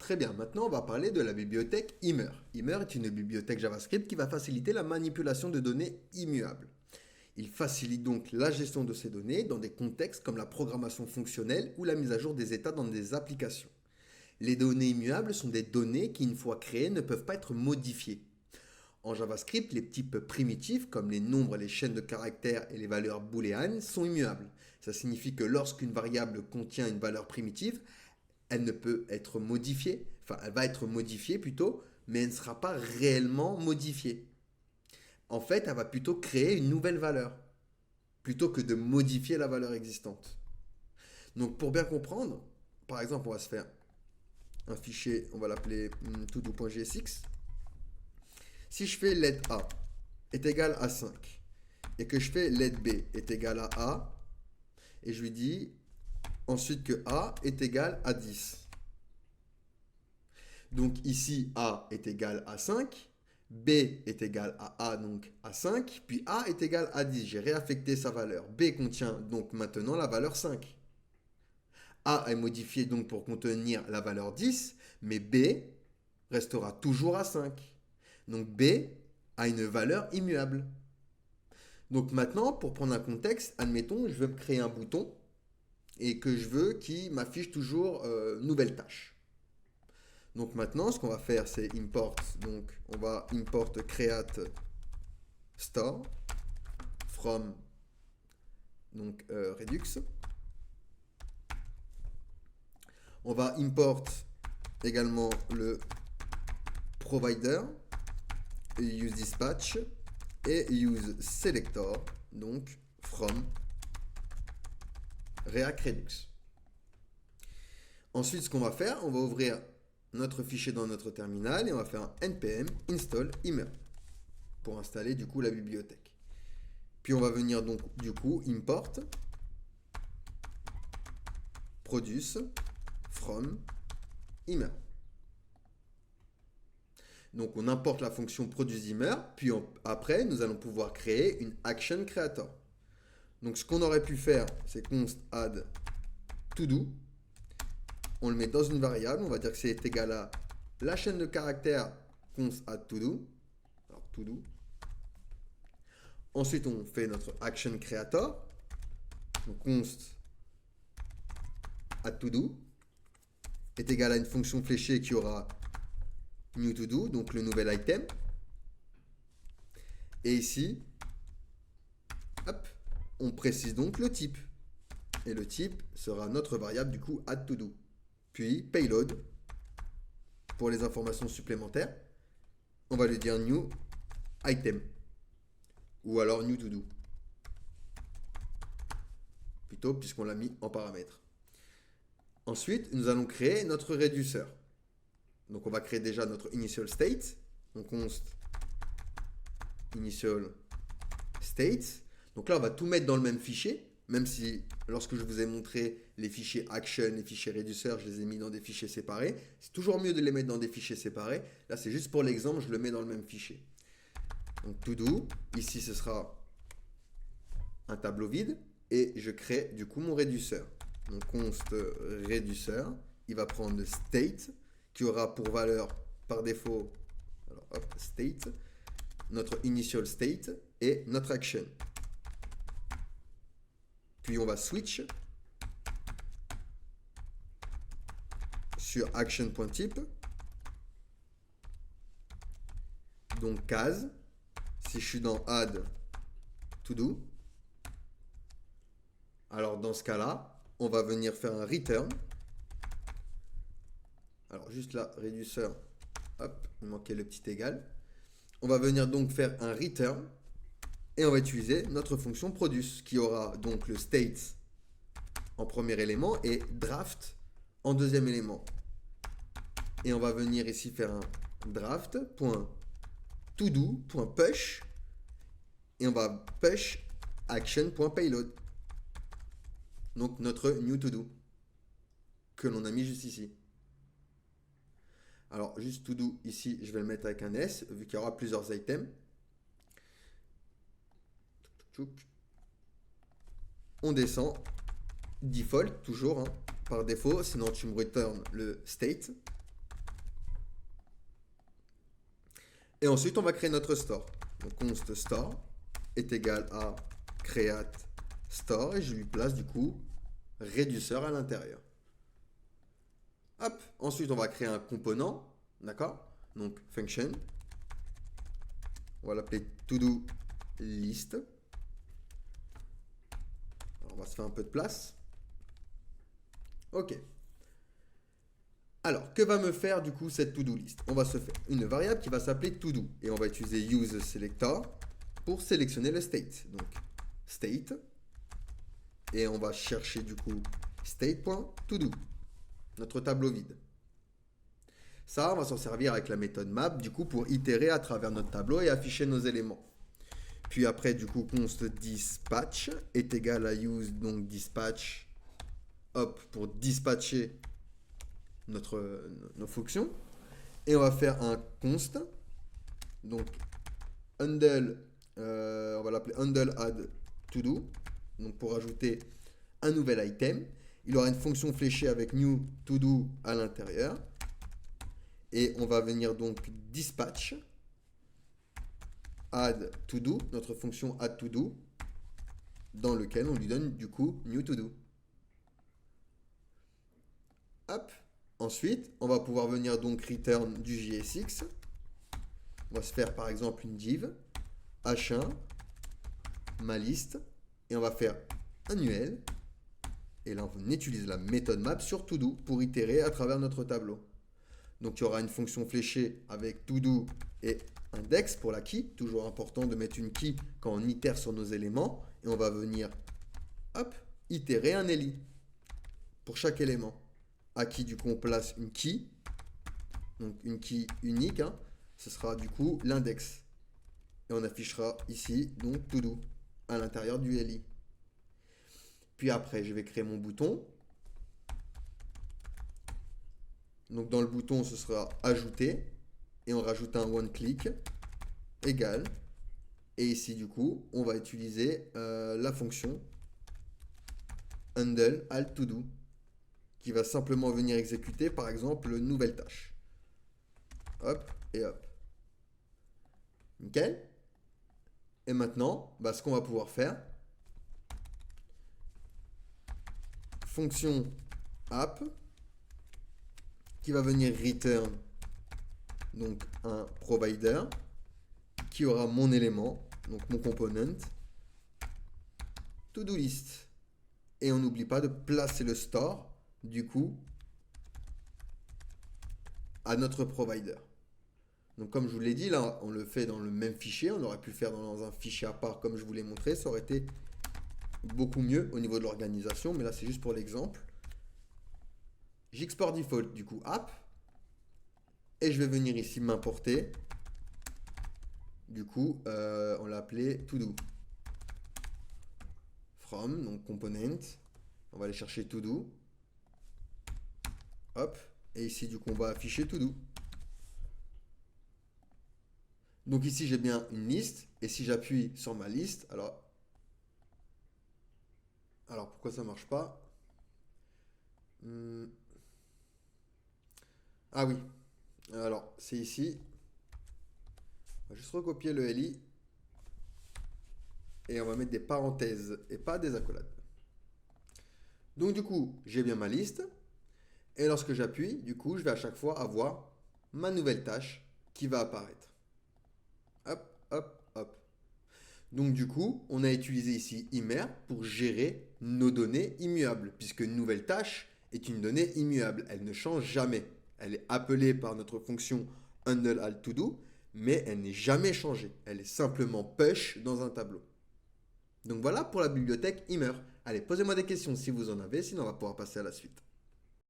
Très bien, maintenant on va parler de la bibliothèque Immer. Immer est une bibliothèque JavaScript qui va faciliter la manipulation de données immuables. Il facilite donc la gestion de ces données dans des contextes comme la programmation fonctionnelle ou la mise à jour des états dans des applications. Les données immuables sont des données qui, une fois créées, ne peuvent pas être modifiées. En JavaScript, les types primitifs comme les nombres, les chaînes de caractères et les valeurs booléennes sont immuables. Ça signifie que lorsqu'une variable contient une valeur primitive, elle ne peut être modifiée, enfin elle va être modifiée plutôt, mais elle ne sera pas réellement modifiée. En fait, elle va plutôt créer une nouvelle valeur, plutôt que de modifier la valeur existante. Donc pour bien comprendre, par exemple, on va se faire un fichier, on va l'appeler todo.jsx. Si je fais let A est égal à 5 et que je fais let B est égal à A, et je lui dis ensuite que A est égal à 10. Donc ici, A est égal à 5, B est égal à A, donc à 5, puis A est égal à 10. J'ai réaffecté sa valeur. B contient donc maintenant la valeur 5. A est modifié donc pour contenir la valeur 10, mais B restera toujours à 5. Donc B a une valeur immuable. Donc maintenant, pour prendre un contexte, admettons, je veux me créer un bouton et que je veux qu'il m'affiche toujours nouvelle tâche. Donc maintenant, ce qu'on va faire, c'est import. Donc on va import create store from donc Redux. On va import également le provider, use dispatch et use selector donc from React Redux. Ensuite, ce qu'on va faire, on va ouvrir notre fichier dans notre terminal et on va faire un npm install Immer pour installer du coup la bibliothèque. Puis on va venir donc du coup import produce from Immer. Donc on importe la fonction produce_immer, puis après nous allons pouvoir créer une action creator. Donc ce qu'on aurait pu faire, c'est const add todo. On le met dans une variable, on va dire que c'est égal à la chaîne de caractères const add todo. Alors todo. Ensuite on fait notre action creator. Donc const add todo est égal à une fonction fléchée qui aura new to do, donc le nouvel item. Et ici, hop, on précise donc le type. Et le type sera notre variable du coup add to do. Puis payload pour les informations supplémentaires. On va lui dire new item ou alors new to do. Plutôt puisqu'on l'a mis en paramètre. Ensuite, nous allons créer notre réduceur. Donc on va créer déjà notre initial state. Donc const initial state. Donc là, on va tout mettre dans le même fichier. Même si, lorsque je vous ai montré les fichiers action, les fichiers réduceurs, je les ai mis dans des fichiers séparés. C'est toujours mieux de les mettre dans des fichiers séparés. Là, c'est juste pour l'exemple, je le mets dans le même fichier. Donc to do. Ici, ce sera un tableau vide. Et je crée du coup mon réduceur. Donc const réduceur. Il va prendre state, qui aura pour valeur par défaut, alors hop, state, notre initial state et notre action. Puis on va switch sur action.type. Donc case, si je suis dans add to do, alors dans ce cas-là, on va venir faire un return. Alors juste là, réduceur, hop, il manquait le petit égal. On va venir donc faire un return et on va utiliser notre fonction produce qui aura donc le state en premier élément et draft en deuxième élément. Et on va venir ici faire un draft.todo.push et on va push action.payload. Donc notre new to do que l'on a mis juste ici. Alors, juste to do, ici, je vais le mettre avec un S, vu qu'il y aura plusieurs items. On descend. Default, toujours, hein, par défaut, sinon tu me return le state. Et ensuite, on va créer notre store. Donc, const store est égal à create store et je lui place du coup réduceur à l'intérieur. Hop, ensuite on va créer un component, d'accord? Donc function, on va l'appeler to-do list. Alors, on va se faire un peu de place. Ok. Alors, que va me faire du coup cette to-do list? On va se faire une variable qui va s'appeler to-do et on va utiliser useSelector pour sélectionner le state. Donc state et on va chercher du coup state.todo, notre tableau vide. Ça, on va s'en servir avec la méthode map du coup pour itérer à travers notre tableau et afficher nos éléments. Puis après du coup const dispatch est égal à use donc dispatch hop pour dispatcher nos fonctions. Et on va faire un const. Donc, handle, on va l'appeler handle add to do. Donc, pour ajouter un nouvel item. Il aura une fonction fléchée avec new to do à l'intérieur. Et on va venir donc dispatch add to do, notre fonction add to do, dans lequel on lui donne du coup new to do. Hop. Ensuite, on va pouvoir venir donc return du JSX. On va se faire par exemple une div h1 ma liste et on va faire annuel. Et là, on utilise la méthode map sur todo pour itérer à travers notre tableau. Donc, il y aura une fonction fléchée avec todo et index pour la key. Toujours important de mettre une key quand on itère sur nos éléments. Et on va venir, hop, itérer un eli pour chaque élément. À qui du coup on place une key, donc une key unique, hein, ce sera du coup l'index. Et on affichera ici donc todo à l'intérieur du li. Puis après, je vais créer mon bouton. Donc dans le bouton, ce sera ajouter. Et on rajoute un one click égal. Et ici, du coup, on va utiliser la fonction handle alt to do, qui va simplement venir exécuter, par exemple, une nouvelle tâche. Hop et hop. Nickel. Et maintenant, ce qu'on va pouvoir faire, fonction app, qui va venir return, donc un provider, qui aura mon élément, donc mon component, to-do list. Et on n'oublie pas de placer le store du coup à notre provider. Donc comme je vous l'ai dit, là on le fait dans le même fichier, on aurait pu le faire dans un fichier à part comme je vous l'ai montré, ça aurait été beaucoup mieux au niveau de l'organisation, mais là c'est juste pour l'exemple. J'export default du coup app et je vais venir ici m'importer du coup on l'a appelé todo from, donc component, on va aller chercher todo. Hop, et ici du coup on va afficher todo. Donc ici j'ai bien une liste, et si j'appuie sur ma liste, alors pourquoi ça marche pas? Ah oui, alors c'est ici, on va juste recopier le li, et on va mettre des parenthèses, et pas des accolades. Donc du coup, j'ai bien ma liste, et lorsque j'appuie, du coup, je vais à chaque fois avoir ma nouvelle tâche qui va apparaître. Hop, hop, hop. Donc du coup, on a utilisé ici immer pour gérer nos données immuables, puisque une nouvelle tâche est une donnée immuable. Elle ne change jamais. Elle est appelée par notre fonction handle alt to do, mais elle n'est jamais changée. Elle est simplement push dans un tableau. Donc voilà pour la bibliothèque immer. Allez, posez-moi des questions si vous en avez, sinon on va pouvoir passer à la suite.